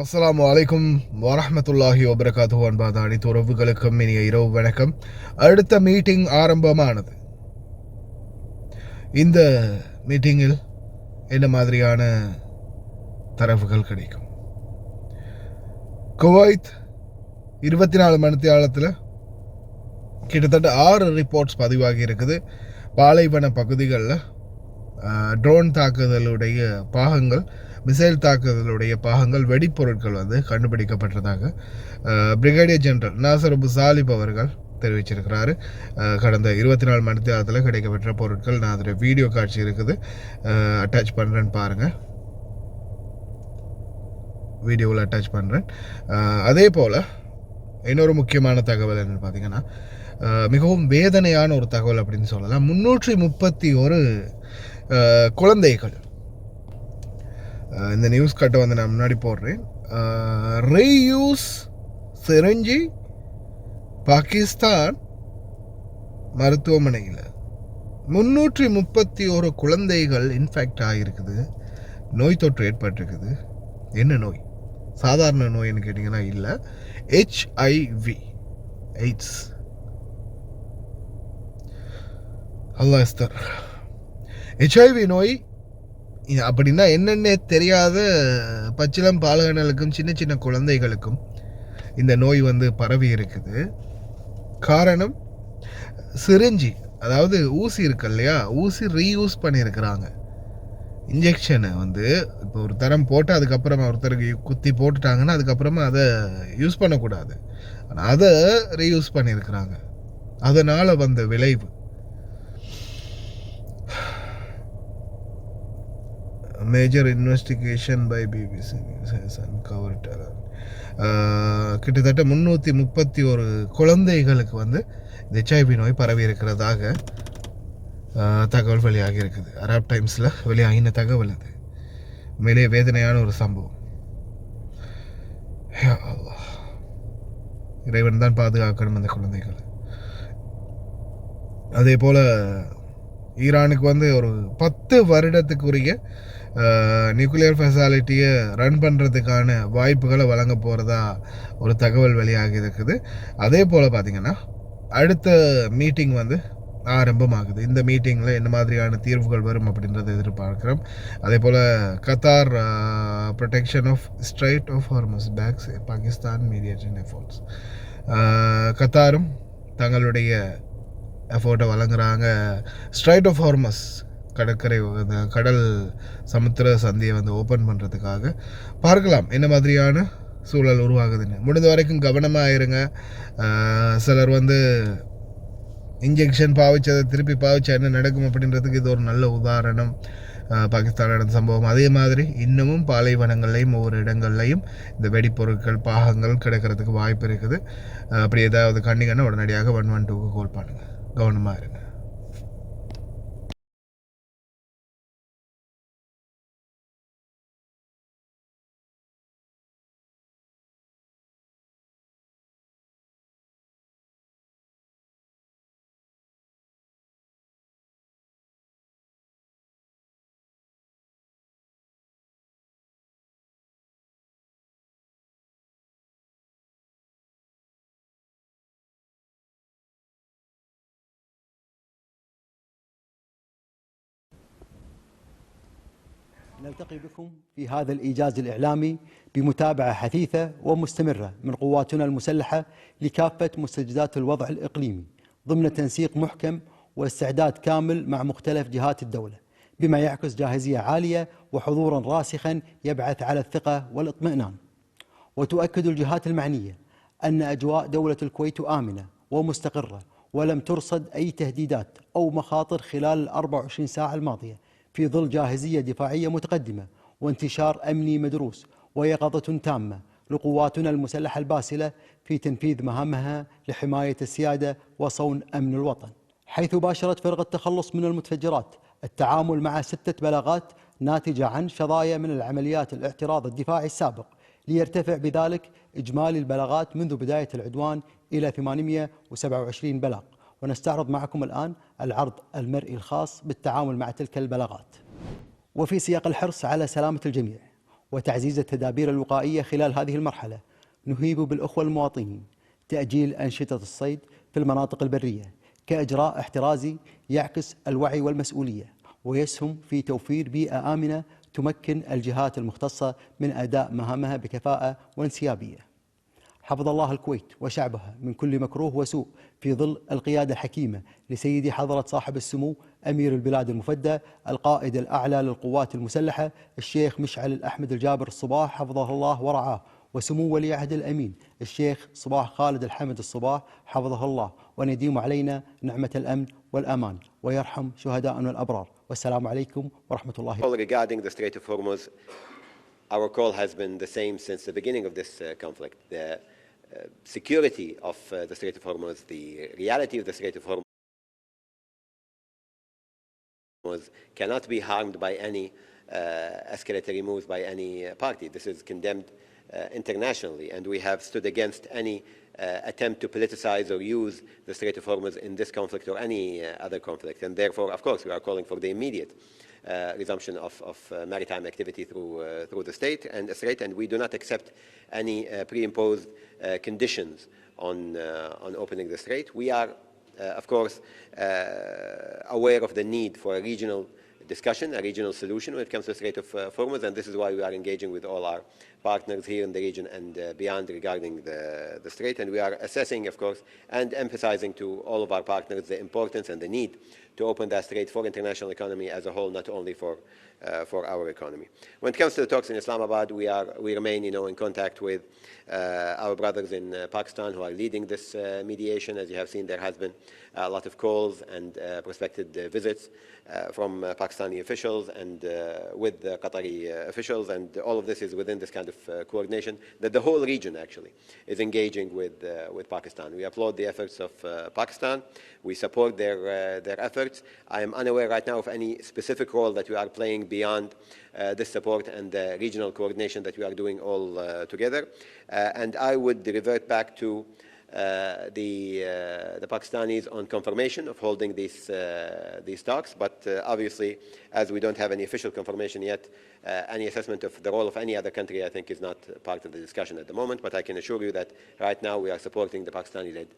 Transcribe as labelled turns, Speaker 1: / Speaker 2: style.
Speaker 1: அஸ்ஸலாமு அலைக்கும் வரஹ்மத்துல்லாஹி வபரகாத்துஹு. அன்பான அனைத்து உறவுகளுக்கும் இனிய இரவு வணக்கம். அடுத்த மீட்டிங் ஆரம்பமானது. இந்த மீட்டிங்கில் என்ன மாதிரியான தரவுகள் கிடைக்கும்? குவைத் 24 மணித்தியாலத்தில் கிட்டத்தட்ட 6 ரிப்போர்ட்ஸ் பதிவாகி இருக்குது. பாலைவன பகுதிகளில் ட்ரோன் தாக்குதலுடைய பாகங்கள், மிசைல் தாக்குதலுடைய பாகங்கள், வெடிப்பொருட்கள் கண்டுபிடிக்கப்பட்டதாக பிரிகேடியர் ஜெனரல் நாசர் அபு சாலிப் அவர்கள் தெரிவிச்சிருக்கிறாரு. கடந்த 24 மணி நேரத்தில் கிடைக்கப்பட்ட பொருட்கள், நான் அதில் வீடியோ காட்சி இருக்குது, அட்டாச் பண்ணுறேன்னு பாருங்கள். வீடியோவில் அட்டாச் பண்ணுறேன். அதே போல் இன்னொரு முக்கியமான தகவல் என்னென்னு பார்த்தீங்கன்னா, மிகவும் வேதனையான ஒரு தகவல் அப்படின்னு சொல்லலாம். 331 குழந்தைகள், இந்த நியூஸ் கட்டை நான் முன்னாடி போடுறேன். ரீயூஸ் சிரஞ்சி பாகிஸ்தான் மருத்துவமனையில் 331 குழந்தைகள் இன்ஃபெக்ட் ஆகியிருக்குது. நோய் தொற்று ஏற்பட்டிருக்குது. என்ன நோய்? சாதாரண நோய்னு கேட்டிங்கன்னா இல்லை, HIV, எய்ட்ஸ். அல்லாஹ் அஸ்தர். HIV நோய் அப்படின்னா என்னென்ன தெரியாத பச்சிளம் பாலகர்களுக்கும் சின்ன சின்ன குழந்தைகளுக்கும் இந்த நோய் பரவி இருக்குது. காரணம், சிரிஞ்சி, அதாவது ஊசி இருக்கு இல்லையா, ஊசி ரீயூஸ் பண்ணியிருக்கிறாங்க. இன்ஜெக்ஷனை இப்போ ஒரு தரம் போட்டு அதுக்கப்புறமா ஒருத்தருக்கு குத்தி போட்டுட்டாங்கன்னா அதுக்கப்புறமா அதை யூஸ் பண்ணக்கூடாது. ஆனால் அதை ரீயூஸ் பண்ணியிருக்கிறாங்க. அதனால் வந்த விளைவு major investigation by BBC has uncovered. கிட்டத்தட்ட 331 குழந்தைகளுக்கு இந்த HIV நோய் பரவி இருக்கிறதாக தகவல் வெளியாகி இருக்குது. அரப் டைம்ஸில் வெளியாகின தகவல். அது மேலே வேதனையான ஒரு சம்பவம். இறைவன் தான் பாதுகாக்கணும் அந்த குழந்தைகள். அதே போல் ஈரானுக்கு ஒரு 10 வருடத்துக்குரிய நியூக்ளியர் ஃபெசாலிட்டியை ரன் பண்ணுறதுக்கான வாய்ப்புகளை வழங்க போகிறதா ஒரு தகவல் வெளியாகி இருக்குது. அதே போல் பார்த்திங்கன்னா அடுத்த மீட்டிங் ஆரம்பமாகுது. இந்த மீட்டிங்கில் என்ன மாதிரியான தீர்வுகள் வரும் அப்படின்றத எதிர்பார்க்கிறோம். அதே போல் Qatar protection of Strait of Hormuz backs Pakistan mediation efforts. கத்தாரும் தங்களுடைய எஃபோர்ட்டை வழங்குறாங்க. ஸ்ட்ரைட் ஆஃப் ஹார்மஸ் கடற்கரை, கடல் சமுத்திர சந்தியை ஓப்பன் பண்ணுறதுக்காக. பார்க்கலாம் என்ன மாதிரியான சூழல் உருவாகுதுன்னு. முடிந்த வரைக்கும் கவனமாக இருங்க. சிலர் இன்ஜெக்ஷன் பாவிச்சதை திருப்பி பாவிச்சா என்ன நடக்கும் அப்படின்றதுக்கு இது ஒரு நல்ல உதாரணம். பாகிஸ்தான் நடந்த சம்பவம். அதே மாதிரி இன்னமும் பாலைவனங்கள்லையும் ஒவ்வொரு இடங்கள்லையும் இந்த வெடிப்பொருட்கள், பாகங்கள் கிடைக்கிறதுக்கு வாய்ப்பு இருக்குது. அப்படி ஏதாவது கண்டிங்கன்னா உடனடியாக 112க்கு கால் பண்ணுங்கள். கவனமாக இருங்க.
Speaker 2: نلتقي بكم في هذا الإيجاز الإعلامي بمتابعة حثيثة ومستمرة من قواتنا المسلحة لكافة مستجدات الوضع الإقليمي ضمن تنسيق محكم واستعداد كامل مع مختلف جهات الدولة، بما يعكس جاهزية عالية وحضورا راسخا يبعث على الثقة والاطمئنان. وتؤكد الجهات المعنية أن أجواء دولة الكويت آمنة ومستقرة، ولم ترصد أي تهديدات أو مخاطر خلال 24 ساعة الماضية، في ظل جاهزية دفاعية متقدمة وانتشار أمني مدروس ويقظة تامة لقواتنا المسلحة الباسلة في تنفيذ مهامها لحماية السيادة وصون أمن الوطن، حيث باشرت فرقة التخلص من المتفجرات التعامل مع 6 بلاغات ناتجة عن شظايا من العمليات الاعتراض الدفاعي السابق، ليرتفع بذلك إجمالي البلاغات منذ بداية العدوان إلى 827 بلاغ. ونستعرض معكم الآن العرض المرئي الخاص بالتعامل مع تلك البلاغات. وفي سياق الحرص على سلامة الجميع وتعزيز التدابير الوقائية خلال هذه المرحلة. نهيب بالأخوة المواطنين تأجيل أنشطة الصيد في المناطق البرية كإجراء احترازي يعكس الوعي والمسؤولية ويسهم في توفير بيئة آمنة تمكن الجهات المختصة من أداء مهامها بكفاءة وانسيابية. حفظ الله الكويت وشعبها من كل مكروه وسوء في ظل القيادة الحكيمة لسيدي حضرة صاحب السمو أمير البلاد المفدى القائد الأعلى للقوات المسلحة الشيخ مشعل الأحمد الجابر الصباح حفظه الله ورعاه، وسمو ولي عهد الأمين الشيخ صباح خالد الحمد الصباح حفظه الله، ونديم علينا نعمة الأمن والأمان ويرحم شهداءنا الأبرار. والسلام عليكم ورحمة الله.
Speaker 3: Regarding the Strait of Hormuz, our call has been the same since the beginning of this conflict. The security of the Strait of Hormuz, the reality of the Strait of Hormuz cannot be harmed by any escalatory moves by any party. This is condemned internationally, and we have stood against any attempt to politicize or use the Strait of Hormuz in this conflict or any other conflict. And therefore, of course, we are calling for the immediate resumption of maritime activity through the strait, and we do not accept any pre-imposed conditions on opening the strait. We are, of course, aware of the need for a regional discussion, a regional solution when it comes to the Strait of Hormuz, and this is why we are engaging with all our partners here in the region and beyond regarding the Strait. And we are assessing, of course, and emphasizing to all of our partners the importance and the need to open that Strait for international economy as a whole, not only for our economy. When it comes to the talks in Islamabad, we remain, in contact with our brothers in Pakistan who are leading this mediation. As you have seen, there has been a lot of calls and prospective visits from Pakistani officials and with the Qatari officials, and all of this is within this kind of coordination that the whole region actually is engaging with Pakistan. We applaud the efforts of Pakistan. We support their efforts. I am unaware right now of any specific role that we are playing beyond this support and the regional coordination that we are doing all together. And I would revert back to the Pakistanis on confirmation of holding these talks, but obviously, as we don't have any official confirmation yet, any assessment of the role of any other country, I think, is not part of the discussion at the moment. But I can assure you that right now we are supporting the Pakistani-led